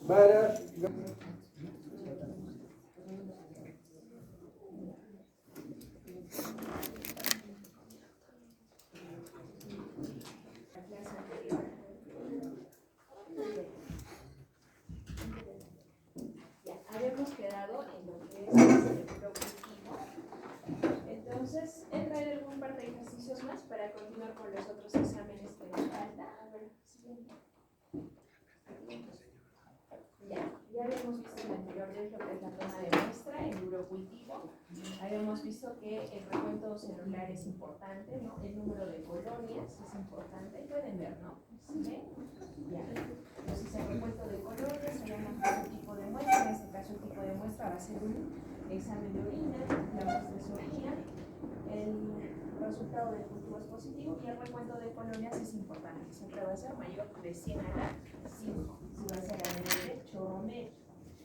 para... Habíamos quedado en lo que es el objetivo. Entonces, entraré algún par de ejercicios más para continuar con los otros exámenes que nos falta. A ver, siguiente. Ya habíamos visto en la anterior vez lo que es la toma de muestra, el urocultivo. Habíamos visto que el recuento celular es importante, ¿no? El número de colonias es importante. Pueden ver, ¿no? ¿Sí ven? Ya. Entonces, el recuento de colonias, habíamos visto el tipo de muestra. En este caso, el tipo de muestra va a ser un examen de orina, la muestra es orina, el resultado del cultivo es positivo y el recuento de colonias es importante. Siempre va a ser mayor de 100 a la 5. Si va a ser a nivel de chorro medio.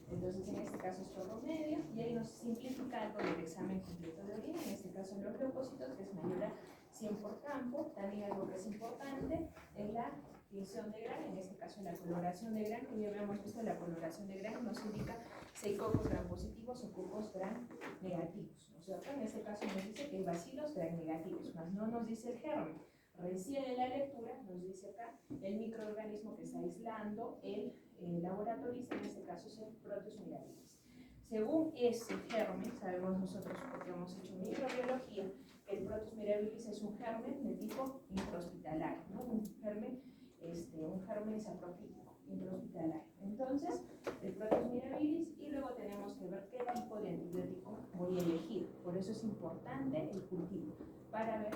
Entonces, en este caso es chorro medio y ahí nos simplifica algo del examen completo de orina. En este caso, los leucocitos, que es mayor a 100 por campo. También algo que es importante es la tinción de Gram, en este caso la coloración de Gram, que ya habíamos visto la coloración de Gram nos indica si hay cocos Gram positivos o cocos Gram negativos, ¿no es cierto? En este caso nos dice que hay bacilos Gram negativos, más no nos dice el germen. Recién en la lectura nos dice acá el microorganismo que está aislando el laboratorista, en este caso es el Proteus mirabilis. Según ese germen, sabemos nosotros porque hemos hecho microbiología, que el Proteus mirabilis es un germen de tipo intrahospitalario, ¿no? Un germen saprofítico intrahospitalario. Entonces, el Proteus mirabilis y luego tenemos que ver qué tipo de antibiótico voy a elegir. Por eso es importante el cultivo, para ver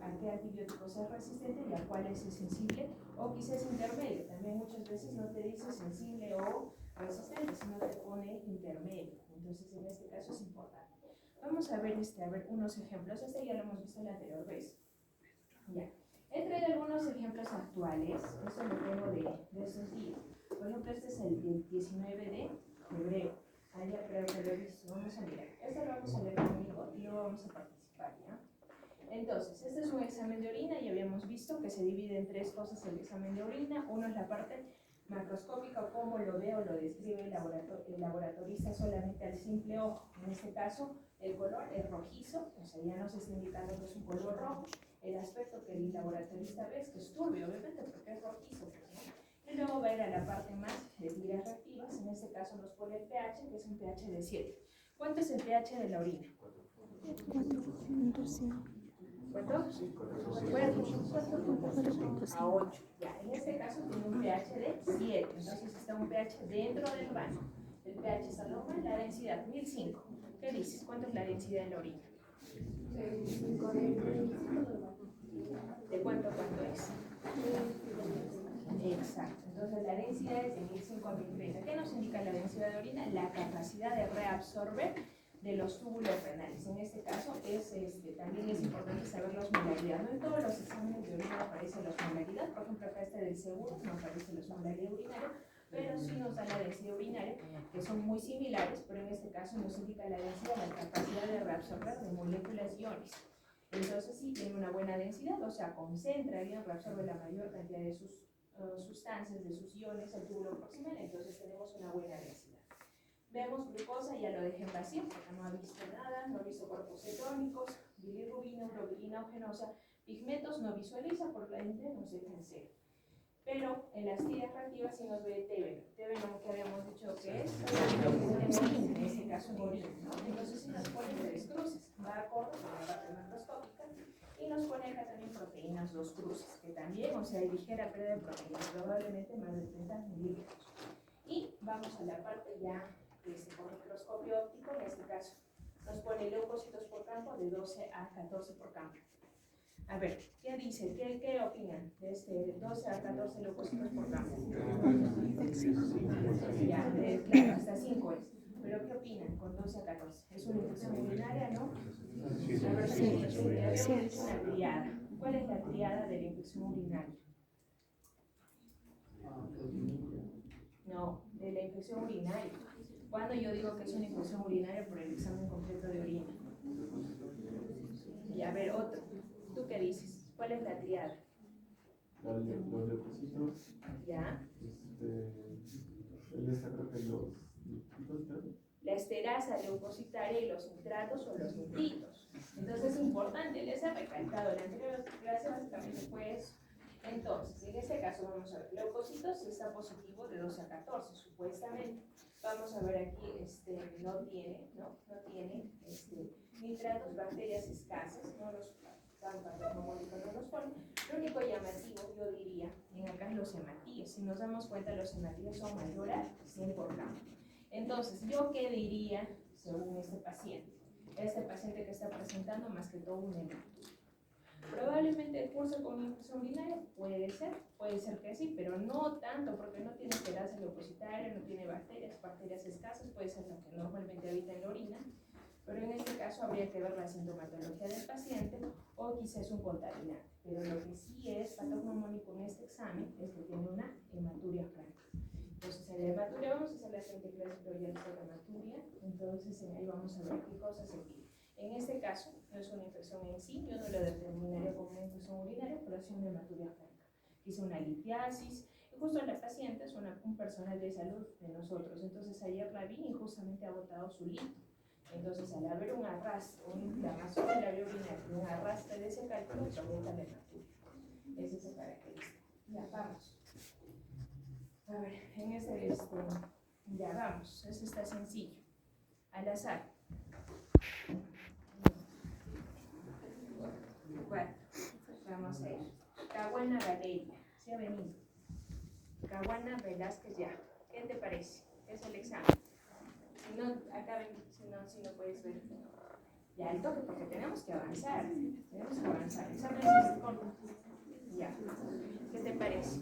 a qué antibióticos es resistente y a cuáles es sensible o quizás intermedio. También muchas veces no te dice sensible o resistente, sino te pone intermedio. Entonces, en este caso es importante. Vamos a ver, unos ejemplos. Este ya lo hemos visto la anterior vez. Ya. He traído algunos ejemplos actuales. Eso lo tengo de esos días. Por ejemplo, este es el 19 de febrero. Ya creo que lo he visto. Vamos a mirar. Este lo vamos a leer conmigo y luego vamos a participar, ¿ya? Entonces, este es un examen de orina y habíamos visto que se divide en tres cosas el examen de orina. Uno es la parte macroscópica o cómo lo ve o lo describe el laboratorista solamente al simple ojo. En este caso, el color es rojizo, o sea, ya nos está indicando que es un color rojo. El aspecto que el laboratorista ve es que es turbio, obviamente, porque es rojizo, pues, ¿no? Y luego va a ir a la parte más de tiras reactivas. En este caso nos pone el pH, que es un pH de 7. ¿Cuánto es el pH de la orina? 4.5. ¿Cuánto? 4.5 a 8. Ya, en este caso tiene un pH de 7. Entonces está un pH dentro del baño. El pH está normal, la densidad 1005. ¿Qué dices? ¿Cuánto es la densidad de la orina? ¿De cuánto es? Exacto. Entonces la densidad es de 1005 a 1030. ¿Qué nos indica la densidad de orina? La capacidad de reabsorber de los túbulos renales. En este caso también es importante saber la osmolaridad. No en todos los exámenes de orina aparece la osmolaridad. Por ejemplo, acá del seguro no aparece la osmolaridad urinaria, pero sí nos da la densidad urinaria, que son muy similares, pero en este caso nos indica la densidad, la capacidad de reabsorber de moléculas y iones. Entonces sí tiene una buena densidad, o sea, concentra bien, reabsorbe la mayor cantidad de sus sustancias, de sus iones al túbulo proximal, entonces tenemos una buena densidad. Vemos glucosa, ya lo dejé en vacío, porque no ha visto nada, no ha visto cuerpos cetónicos, bilirrubina, urobilina ogenosa, pigmentos no visualiza, por la ende nos deja en cero. Pero en las tiras reactivas sí nos ve tébeno. Tébeno que habíamos dicho que es en este caso en orina, ¿no? Entonces sí nos pone tres cruces, va acorde con la parte macroscópica y nos pone acá también proteínas 2 cruces, que también, o sea, hay ligera pérdida de proteínas, probablemente más de 30 mililitros. Y vamos a la parte ya con microscopio óptico, en este caso nos pone leucocitos por campo de 12 a 14 por campo. A ver, ¿qué dice? ¿Qué opinan de 12 a 14 leucocitos por campo? Ya, claro, hasta 5 es. ¿Pero qué opinan con 12 a 14? ¿Es una infección urinaria, no? A ver, sí, es una triada. ¿Cuál es la triada de la infección urinaria? No, de la infección urinaria. ¿Cuándo yo digo que es una infección urinaria por el examen completo de orina? Y a ver, otro. ¿Tú qué dices? ¿Cuál es la triada? Los leucocitos. ¿Ya? El La esterasa leucocitaria y los nitratos o los nitritos. Entonces es importante, les he recalcado en la anterior clase básicamente fue eso. Entonces, en este caso vamos a ver, leucocitos está positivo de 12 a 14, supuestamente. Vamos a ver aquí, no tiene nitratos, bacterias escasas, no los no los pone. Lo único llamativo, yo diría, en acá los hematíes. Si nos damos cuenta, los hematíes son mayores a 100 por gramo. Entonces, ¿yo qué diría según este paciente? Este paciente que está presentando más que todo un hematoma. Probablemente el curso con infección urinaria puede ser que sí, pero no tanto porque no tiene esterasa leucocitaria, no tiene bacterias escasas, puede ser lo que normalmente habita en la orina, pero en este caso habría que ver la sintomatología del paciente o quizás un contaminante. Pero lo que sí es patognomónico en este examen es que tiene una hematuria franca. Entonces en la hematuria vamos a hacer la siguiente clase, pero ya está la hematuria, entonces ahí vamos a ver qué cosas se pide. En este caso, no es una infección en sí, yo no lo determinaría como una infección urinaria, pero sí una hematuria franca. Quizá una litiasis, y justo la paciente es un personal de salud de nosotros, entonces ayer la vi y justamente ha botado su lito. Entonces, al haber un arrastre, una inflamación de la vía urinaria, un arrastre de ese cálculo, aumenta la hematuria. Esa es esa característica. Ya, vamos. A ver, en ya vamos, eso está sencillo. Al azar. 4. Vamos a ir. Caguana Valeria, ¿sí ha venido? Caguana Velázquez ya. ¿Qué te parece? Es el examen. Si no, acá ven, si no puedes ver. Ya, el toque, porque tenemos que avanzar. Examen es corto. Ya. ¿Qué te parece?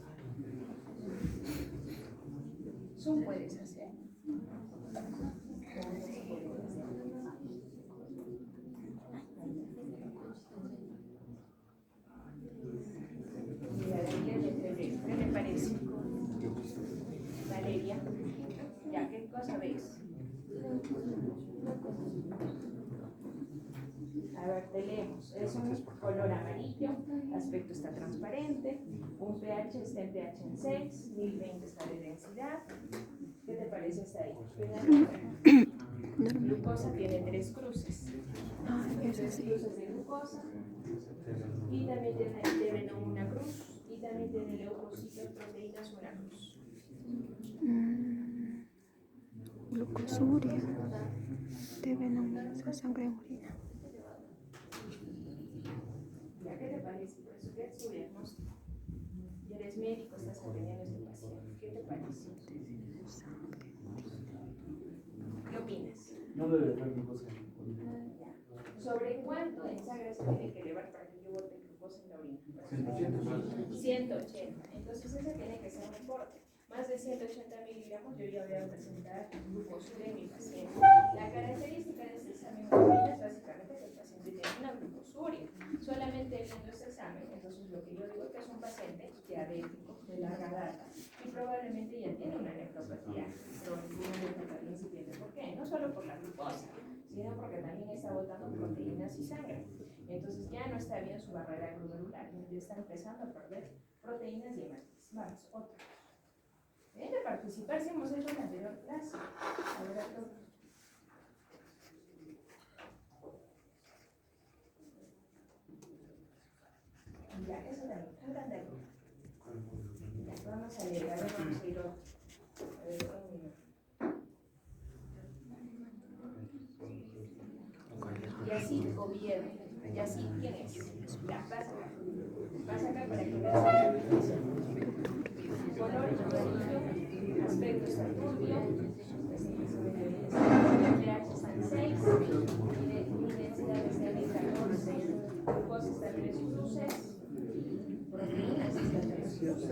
Zoom puedes hacer. ¿Qué te parece? Valeria. Ya, ¿qué cosa ves? A ver, te leemos. Es un color amarillo, aspecto está transparente, un pH está en pH en 6, 1020 está de densidad. ¿Qué te parece esta ahí? Glucosa tiene 3 cruces. 3 cruces de glucosa. Y también tiene TBNO una cruz. Y también tiene leucocitos, proteínas una cruz. Glucosuria. TBNO, sangre en orina. ¿Ya qué te parece? Por eso que es su diagnóstico. Y eres médico, estás atendiendo a este paciente. ¿Qué te parece? ¿Qué opinas? No debe haber glucosa. ¿Sobre cuánto en sangre se tiene que elevar para que yo bote glucosa en la orina? 180. Entonces ese tiene que ser un corte. Más de 180 miligramos yo ya voy a presentar glucosuria en mi paciente. La característica de este examen de orina es básicamente que el paciente tiene una glucosuria. Solamente viendo este examen, entonces lo que yo digo es que es un paciente diabético de larga data y probablemente ya tiene una nefropatía incipiente. ¿Por qué? No solo por la glucosa, sino porque también está botando proteínas y sangre. Entonces ya no está bien su barrera glomerular, ya está empezando a perder proteínas y hematis. Vamos, otra. Deben de participar si hemos hecho la anterior clase. Ahora todo. Ya, eso también. Hablan de algo. Ya, vamos a leer, a ver, vamos a ir otro. A ver, un minuto. Yacid Oviedo. Yacid, ¿quién es? Ya, pasa acá para que veas. Color amarillo, aspecto está turbio, pH está en 6, densidad está en 14, glucosa está en 3 cruces, proteínas está en 3 cruces,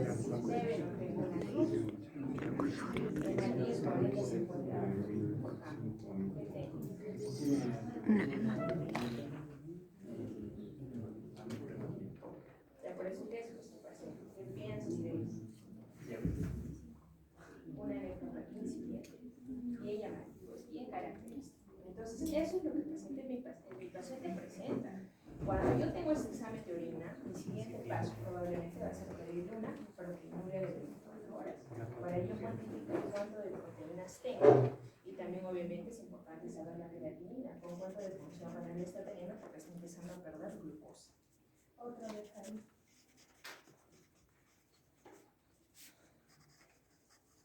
debe no tengo una cruz, en la 10 40 se encuentra ya por eso que es nuestro paciente, que piensa y ve una nefropatía incipiente y ella pues bien característica. Entonces eso es lo que mi paciente presenta. Cuando yo tengo este examen de orina, mi siguiente paso probablemente va a ser pedirle una proteinuria de 24 horas para yo lo cuantifica y cuánto de proteínas tenga. Y también obviamente es importante saber la creatinina, con cuánto de función renal está teniendo porque está empezando a perder glucosa. Otra vez ahí.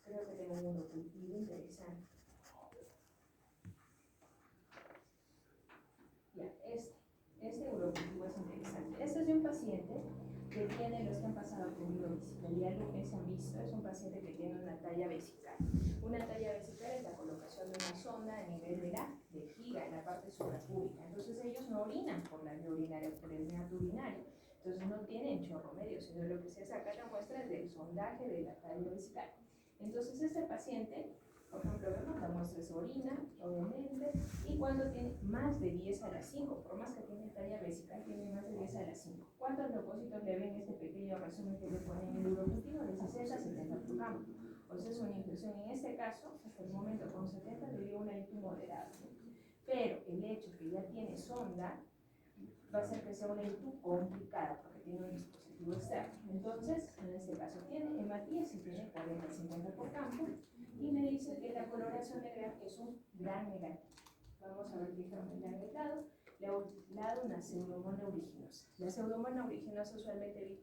Creo que tengo un cultivo interesante. Ya, este urocultivo es interesante. Este es de un paciente que tiene los que han pasado por urología. Ya lo que se han visto es un paciente que tiene una talla vesical. Una talla vesical es la colocación de una sonda a nivel de la vejiga, en la parte suprapúbica. Entonces ellos no orinan por la vía urinaria, por el meato urinario. Entonces no tienen chorro medio, sino lo que se saca la muestra es del sondaje de la talla vesical. Entonces este paciente, por ejemplo, vemos la muestra es orina, obviamente, y cuando tiene más de 10 a la 5, por más que tiene talla vesical, tiene más de 10 a la 5. ¿Cuántos leucocitos le ven este pequeño resumen que le ponen en el urocultivo? De 60 a 70 por gramo. O sea, es una infección. En este caso, hasta el momento con 70 le dio una IQ moderada. Pero el hecho que ya tiene sonda va a hacer que sea una IQ complicada porque tiene un dispositivo externo. Entonces, en este caso tiene hematías y tiene 40-50 por campo y me dice que la coloración negra es un gran negativo. Vamos a ver qué germen le han dado. Le ha dado una pseudomonas aeruginosa. La pseudomonas aeruginosa usualmente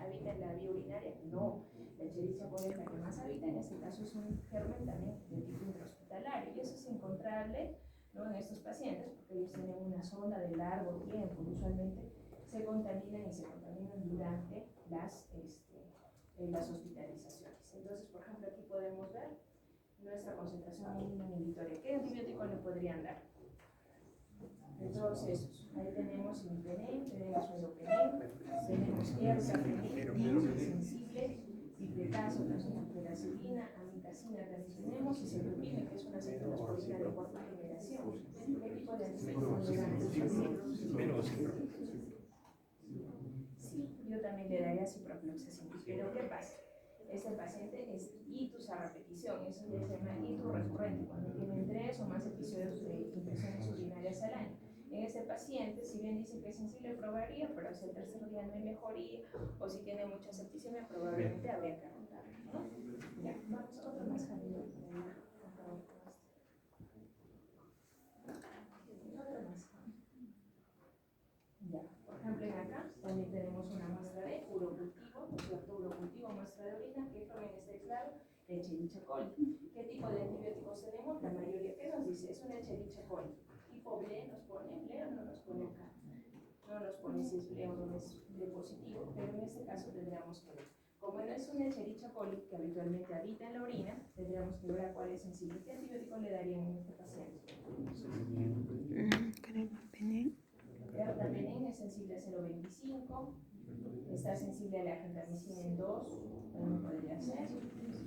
habita en la vía urinaria. No, la Escherichia coli es la que más habita. En este caso es un germen también de tipo intrahospitalario y eso es encontrable, ¿no?, en estos pacientes porque ellos tienen una sonda de largo tiempo. Usualmente se contaminan durante las hospitalizaciones. Entonces, por ejemplo, aquí podemos ver nuestra concentración mínima inhibitoria. ¿Qué antibiótico le podrían dar? De todos esos. Ahí tenemos imipenem, tenemos meropenem, tenemos ergopenem, sensible, cipretazo, transferacilina, amicacina también tenemos, y cetupime, que es una cefalosporina de cuarta generación. ¿Qué tipo de antibiótico le dan a estos pacientes? Sí, yo también le daría ciprofloxacin. Pero ¿qué pasa? Este paciente es itus a repetición, eso se llama itus recurrente, cuando tienen 3 o más episodios de infecciones urinarias al año. En este paciente, si bien dice que es sensible, probaría, pero si el tercer día no hay mejoría o si tiene mucha septicemia, probablemente habría que rotarlo, ¿no? Ya, vamos a otro más rápido. Otro más. Ya, por ejemplo, en acá también tenemos una muestra de urocultivo, ¿no es cierto? Urocultivo, muestra de orina, que también está claro, Escherichia coli. ¿Qué tipo de antibióticos tenemos? La mayoría, ¿qué nos dice? Es una Escherichia coli. Tipo B nos pone, Bleo no nos pone acá. No nos pone si es Bleo o no es B positivo, pero en este caso tendríamos que ver. Como no es una Escherichia coli que habitualmente habita en la orina, tendríamos que ver a cuál es sensible. ¿Qué antibiótico le darían en este paciente? Ertapenem es sensible a 0,25, está sensible a la gentamicina en 2, también podría ser.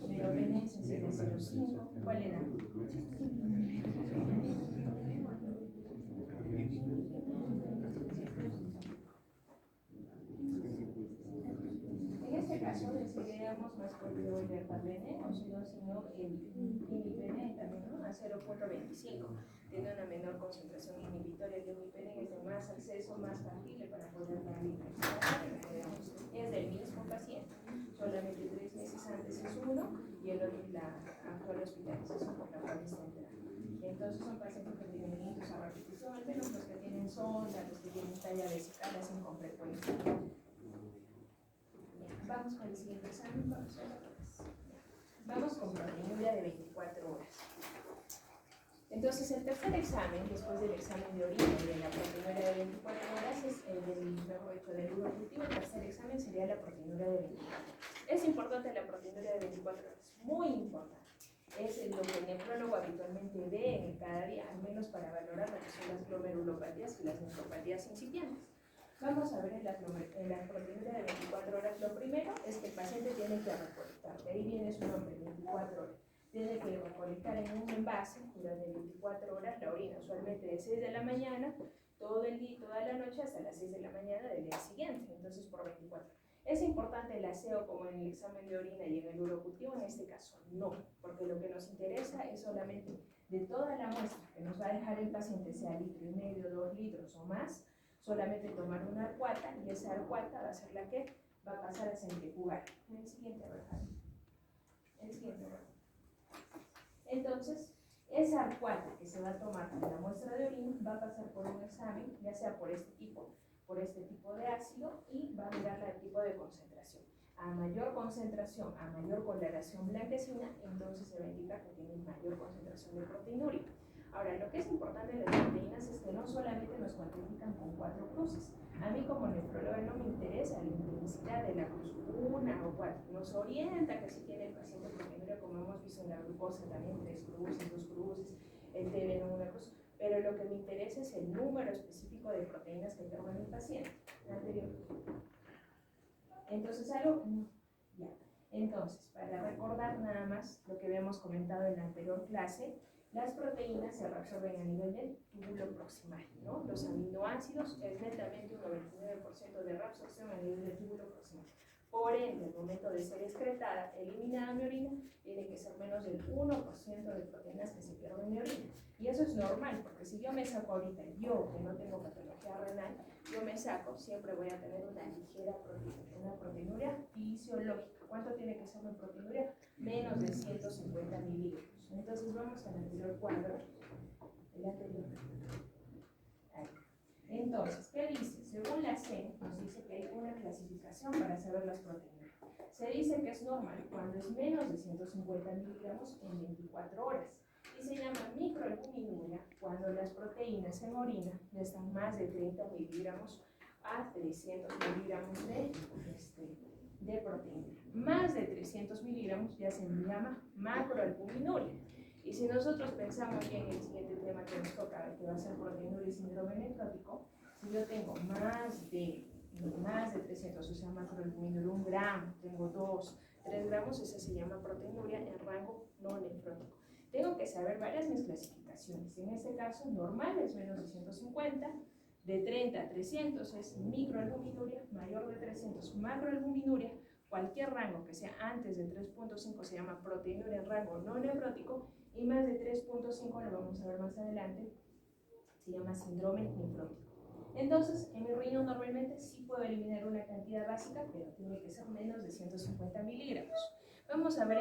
Meropenem sensible a 0,5, ¿cuál era? En este caso decidiríamos más por el ertapenem o sino el imipenem también, ¿no? A 0,25. Tiene una menor concentración inhibitoria. El imipenem es de más acceso, más factible para poder dar es del mismo paciente, solamente 3 meses antes es uno y el otro es la actual hospitalización por la cual está entrando. Entonces son pacientes que tienen hitos a repetición, al menos los que tienen sonda, los que tienen talla vesical, es incompleto. Vamos con el siguiente examen. Vamos con proteinuria de 24 horas. Entonces, el tercer examen, después del examen de orina y de la proteinuria de 24 horas, es del urocultivo. El tercer examen sería la proteinuria de 24 horas. Es importante la proteinuria de 24 horas, muy importante. Es lo que el nefrólogo habitualmente ve en cada día, al menos para valorar lo que son las glomerulopatías y las nefropatías incipientes. Vamos a ver en la proteinuria de 24 horas. Lo primero es que el paciente tiene que recolectar, de ahí viene su nombre, 24 horas. Tiene que recolectar en un envase durante 24 horas la orina, usualmente de 6 de la mañana, todo el día, toda la noche hasta las 6 de la mañana del día siguiente, entonces por 24. ¿Es importante el aseo como en el examen de orina y en el urocultivo? En este caso no, porque lo que nos interesa es solamente de toda la muestra que nos va a dejar el paciente, sea 1,5 litros, 2 litros o más, solamente tomar una arcuata y esa arcuata va a ser la que va a pasar a centrifugar. En el siguiente, a ver, El siguiente. Entonces, esa alcuata que se va a tomar en la muestra de orina va a pasar por un examen, ya sea por este tipo de ácido, y va a mirar el tipo de concentración. A mayor concentración, a mayor coloración blanquecina, entonces se va a indicar que tiene mayor concentración de proteinúrica. Ahora, lo que es importante de las proteínas es que no solamente nos cuantifican con 4 cruces. A mí como nefróloga no me interesa la intensidad de la cruz 1 o 4. Nos orienta que si tiene el paciente proteinúria, como hemos visto en la glucosa también, 3 cruces, 2 cruces, el TB en una cruz. Pero lo que me interesa es el número específico de proteínas que tengo en el paciente. Anterior. Entonces, ya. Entonces, para recordar nada más lo que habíamos comentado en la anterior clase, las proteínas se reabsorben a nivel del túbulo proximal, ¿no? Los aminoácidos es netamente un 99% de reabsorción a nivel del túbulo proximal. Por ende, al momento de ser excretada, eliminada mi orina, tiene que ser menos del 1% de proteínas que se pierden en mi orina. Y eso es normal, porque si yo me saco ahorita, yo que no tengo patología renal, yo me saco, siempre voy a tener una ligera proteinuria fisiológica. ¿Cuánto tiene que ser mi proteinuria? Menos de 150 milímetros. Entonces vamos al anterior cuadro. El anterior. Ahí. Entonces, ¿qué dice? Según la CEN, nos dice que hay una clasificación para saber las proteínas. Se dice que es normal cuando es menos de 150 miligramos en 24 horas. Y se llama microalbuminuria cuando las proteínas en orina ya están más de 30 miligramos a 300 miligramos de proteína. Más de 300 miligramos ya se llama macroalbuminuria. Y si nosotros pensamos bien en el siguiente tema que nos toca, que va a ser proteinuria y síndrome nefrótico, si yo tengo más de 300, o sea, macroalbuminuria, 1 gramo, tengo 2, 3 gramos, esa se llama proteinuria en rango no nefrótico. Tengo que saber varias mis clasificaciones. En este caso, normal es menos de 150, de 30 a 300 es microalbuminuria, mayor de 300 macroalbuminuria, cualquier rango que sea antes de 3.5 se llama proteinuria en rango no nefrótico, y más de 3.5, lo vamos a ver más adelante, se llama síndrome nefrótico. Entonces, en mi riñón normalmente sí puedo eliminar una cantidad básica, pero tiene que ser menos de 150 miligramos. Vamos a ver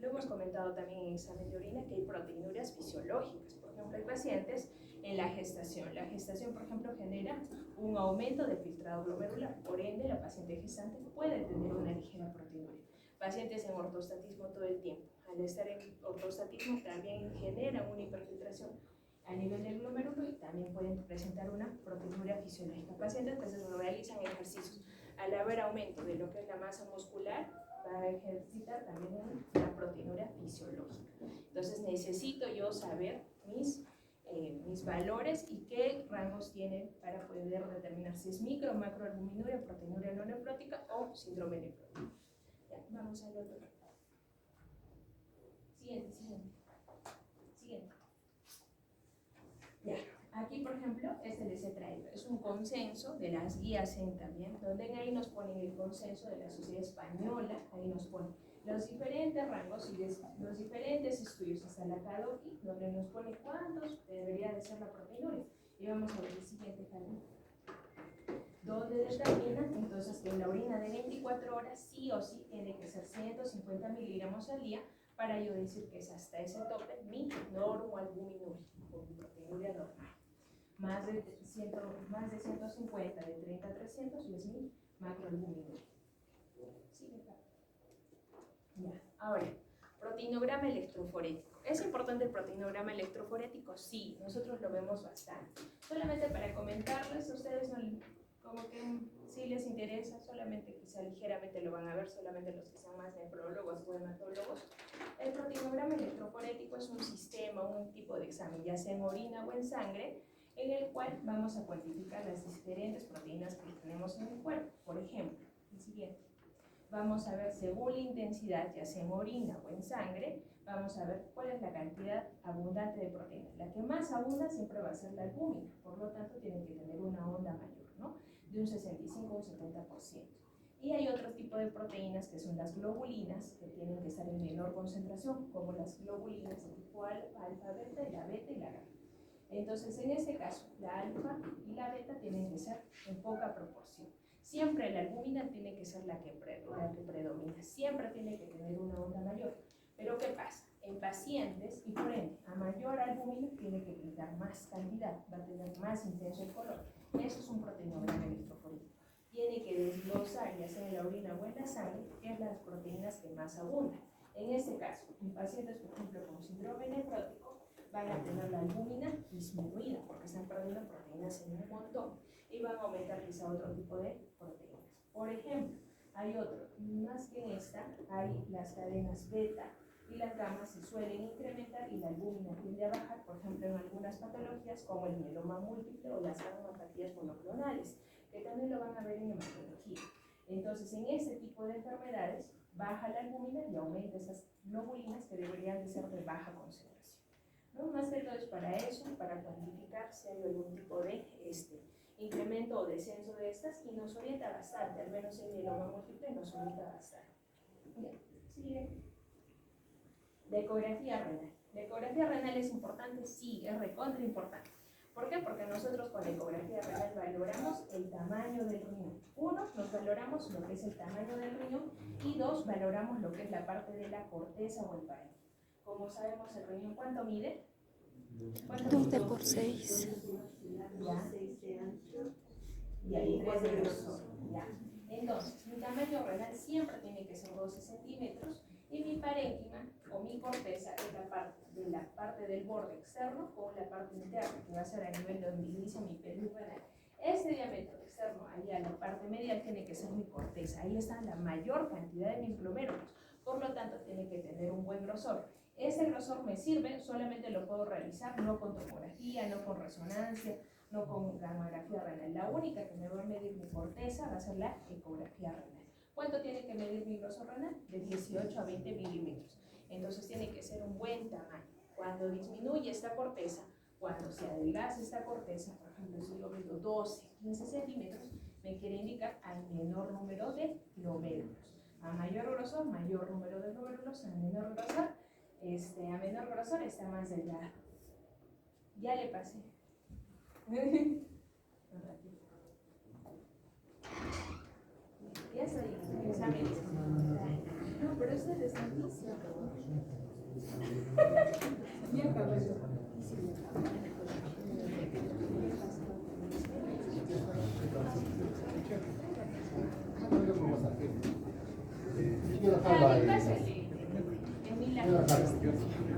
lo hemos comentado también en examen de orina, que hay proteinurias fisiológicas. Por ejemplo, hay pacientes en la gestación. La gestación, por ejemplo, genera un aumento de filtrado glomerular. Por ende, la paciente gestante puede tener una ligera proteinuria. Pacientes en ortostatismo todo el tiempo. Al estar en ortostatismo también generan una hiperfiltración a nivel del glomérulo y también pueden presentar una proteinuria fisiológica. Pacientes que se realizan ejercicios al haber aumento de lo que es la masa muscular, va a ejercitar también una proteinuria fisiológica. Entonces necesito yo saber mis valores y qué rangos tienen para poder determinar si es micro o macroalbuminuria, proteinuria no nefrótica o síndrome nefrótico. Ya, vamos al otro. Siguiente. Ya, aquí por ejemplo, les he traído, es un consenso de las guías CEN también, donde ahí nos ponen el consenso de la Sociedad Española, ahí nos ponen los diferentes rangos y los diferentes estudios hasta la CADOCI, donde nos pone cuántos debería de ser la proteinuria. Y vamos a ver el siguiente canal, donde determina entonces que en la orina de 24 horas sí o sí tiene que ser 150 miligramos al día para yo decir que es hasta ese tope mi normoalbuminuria, o mi proteinuria normal. Más de 150, de 30 a 300 y es mi macroalbuminuria. Sí, ya, ahora, proteinograma electroforético. ¿Es importante el proteinograma electroforético? Sí, nosotros lo vemos bastante. Solamente para comentarles, a ustedes no, como que sí les interesa, solamente quizá ligeramente lo van a ver, solamente los que sean más nefrólogos o hematólogos. El proteinograma electroforético es un sistema, un tipo de examen, ya sea en orina o en sangre, en el cual vamos a cuantificar las diferentes proteínas que tenemos en el cuerpo. Por ejemplo, el siguiente. Vamos a ver según la intensidad, ya sea en orina o en sangre, vamos a ver cuál es la cantidad abundante de proteínas. La que más abunda siempre va a ser la albúmina, por lo tanto tiene que tener una onda mayor, ¿no? De un 65 o un 70%. Y hay otro tipo de proteínas que son las globulinas, que tienen que estar en menor concentración, como las globulinas de tipo alfa, beta, y la beta y la gamma. Entonces, en este caso, la alfa y la beta tienen que ser en poca proporción. siempre la albúmina tiene que ser la que predomina, siempre tiene que tener una onda mayor. Pero ¿qué pasa? En pacientes, y por ende, a mayor albúmina tiene que brillar más cantidad, va a tener más intenso el color. Eso es un proteinograma electroforético. Tiene que desglosar, ya sea en la orina o en la sangre, qué es las proteínas que más abundan. En este caso, en pacientes, por ejemplo, con síndrome nefrótico, van a tener la albúmina disminuida porque están perdiendo proteínas en un montón y van a aumentar quizá otro tipo de proteínas. Por ejemplo, hay otro, más que en esta, hay las cadenas beta y las gamas se suelen incrementar y la albúmina tiende a bajar, por ejemplo, en algunas patologías como el mieloma múltiple o las gamopatías monoclonales, que también lo van a ver en hematología. Entonces, en este tipo de enfermedades, baja la albúmina y aumenta esas globulinas que deberían de ser de baja concentración, ¿no? Más que todo es para eso, para cuantificar si hay algún tipo de incremento o descenso de estas, y nos orienta bastante, al menos en mieloma múltiple nos orienta bastante. Bien, sigue. La ecografía renal. ¿La ecografía renal es importante? Sí, es recontra importante. ¿Por qué? Porque nosotros con la ecografía renal valoramos el tamaño del riñón. Uno, nos valoramos lo que es el tamaño del riñón, y dos, valoramos lo que es la parte de la corteza o el parénquima. Como sabemos, el riñón, ¿cuánto mide? 12 por 6. ¿Ya? Y ahí 3 de grosor. ¿Ya? Entonces, mi tamaño renal siempre tiene que ser 12 centímetros, y mi parénquima o mi corteza es la parte del borde externo con la parte interna, que va a ser a nivel de donde inicia mi pelvis renal. Este diámetro externo, allá la parte medial, tiene que ser mi corteza. Ahí está la mayor cantidad de mis glomérulos. Por lo tanto, tiene que tener un buen grosor. Ese grosor me sirve, solamente lo puedo realizar no con tomografía, no con resonancia, no con gamografía renal. La única que me va a medir mi corteza va a ser la ecografía renal. ¿Cuánto tiene que medir mi grosor renal? De 18 a 20 milímetros. Entonces tiene que ser un buen tamaño. Cuando disminuye esta corteza, cuando se adelgaza esta corteza, por ejemplo, si yo mido 12, 15 centímetros, me quiere indicar al menor número de glomérulos. A mayor grosor, mayor número de glomérulos. A menor grosor está más delgado. Ya le pasé. Ya estoy en exámenes. No, pero esto es distancia. Ya acabó eso.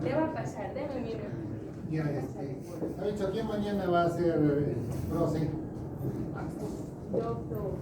Le va a pasar, déme mi. Ya, ha dicho, ¿quién mañana va a hacer proce? Doctor.